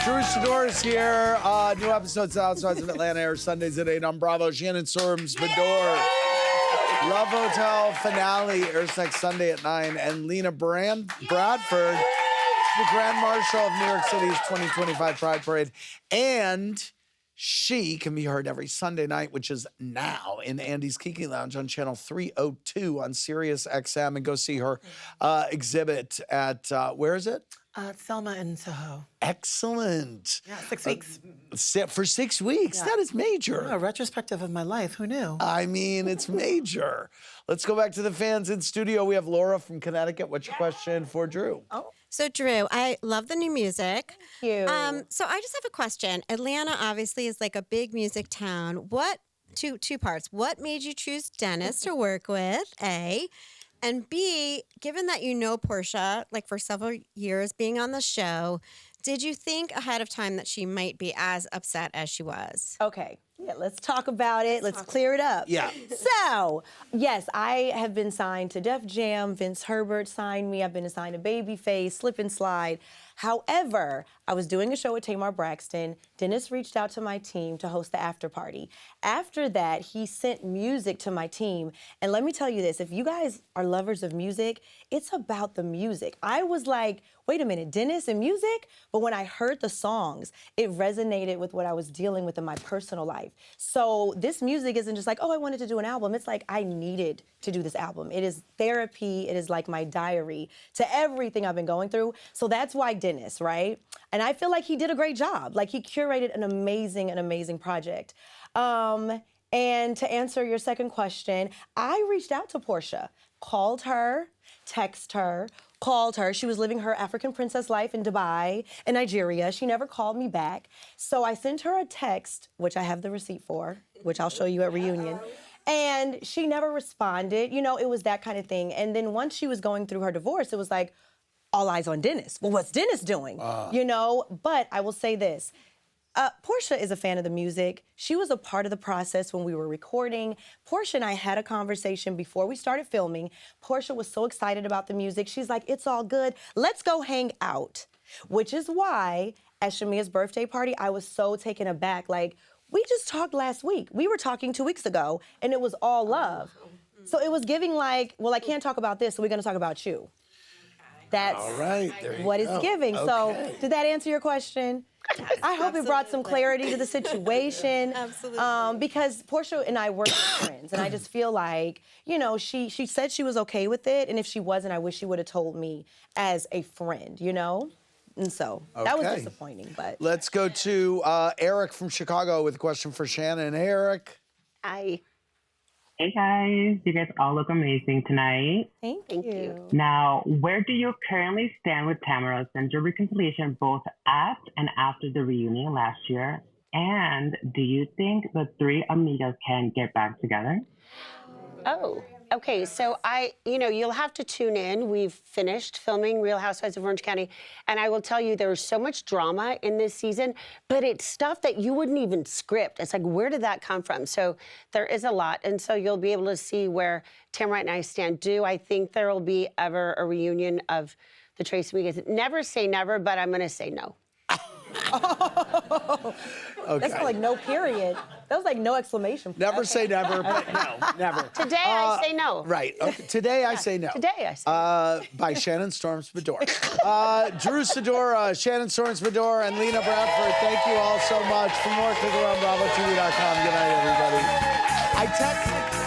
Drew Sidora is here. New episodes outside of Atlanta air Sundays at 8 on Bravo. Shannon Storms Beador. Love Hotel finale airs next Sunday at 9. And Lena Bradford, the Grand Marshal of New York City's 2025 Pride Parade. And she can be heard every Sunday night, which is now, in Andy's Kiki Lounge on channel 302 on Sirius XM. And go see her exhibit at, where is it? Selma and Soho. Excellent. Yeah, 6 weeks. For 6 weeks? Yeah. That is major. A retrospective of my life. Who knew? I mean, it's major. Let's go back to the fans in studio. We have Laura from Connecticut. What's your question for Drew? So, Drew, I love the new music. Thank you. So I just have a question. Atlanta obviously is like a big music town. Two parts. What made you choose Dennis to work with, A? And B, given that you know Porsha, like for several years being on the show, did you think ahead of time that she might be as upset as she was? Okay. Yeah, let's talk about it. Let's clear it up. Yeah. So, yes, I have been signed to Def Jam. Vince Herbert signed me. I've been assigned to Babyface, Slip and Slide. However, I was doing a show with Tamar Braxton. Dennis reached out to my team to host the after party. After that, he sent music to my team. And let me tell you this, if you guys are lovers of music, it's about the music. I was like, wait a minute, Dennis and music? But when I heard the songs, it resonated with what I was dealing with in my personal life. So this music isn't just like, oh, I wanted to do an album. It's like I needed to do this album. It is therapy. It is like my diary to everything I've been going through. So that's why Dennis, right? And I feel like he did a great job. Like he curated an amazing project. And to answer your second question, I reached out to Porsha, called her, texted her, called her. She was living her African princess life in Dubai and Nigeria. She never called me back. So I sent her a text, which I have the receipt for, which I'll show you at reunion. And she never responded. You know, it was that kind of thing. And then once she was going through her divorce, it was like, all eyes on Dennis. Well, what's Dennis doing? You know, but I will say this. Porsha is a fan of the music. She was a part of the process when we were recording. Porsha and I had a conversation before we started filming. Porsha was so excited about the music. She's like, it's all good. Let's go hang out. Which is why, at Shamia's birthday party, I was so taken aback. Like, we just talked last week. We were talking 2 weeks ago, and it was all love. So it was giving like, well, I can't talk about this, so we're going to talk about you. That's all right, what it's giving. Okay. So did that answer your question? I hope it brought some clarity to the situation. Absolutely. Because Porsha and I were friends, and I just feel like, you know, she said she was okay with it, and if she wasn't, I wish she would have told me as a friend, you know? And so that was disappointing, but. Let's go to Eric from Chicago with a question for Shannon. Hey, Eric. Hi. Hey guys, you guys all look amazing tonight. Thank you. Now, where do you currently stand with Tamra since your reconciliation both at and after the reunion last year? And do you think the three amigas can get back together? Oh, okay. So you'll have to tune in. We've finished filming Real Housewives of Orange County, and I will tell you there's so much drama in this season, but it's stuff that you wouldn't even script. It's like, where did that come from? So there is a lot, and so you'll be able to see where Tamra and I stand. Do I think there will be ever a reunion of the Tres Amigas? Never say never, but I'm going to say no. Okay. That's not like no period. That was like no exclamation point. Never say never, but no, never. Today I say no. Right. Okay. Today I say no. Today I say no. By Shannon Storms Beador. Drew Sidora, Shannon Storms Beador, and Lena Bradford, thank you all so much. For more, click around BravoTV.com. Good night, everybody. I texted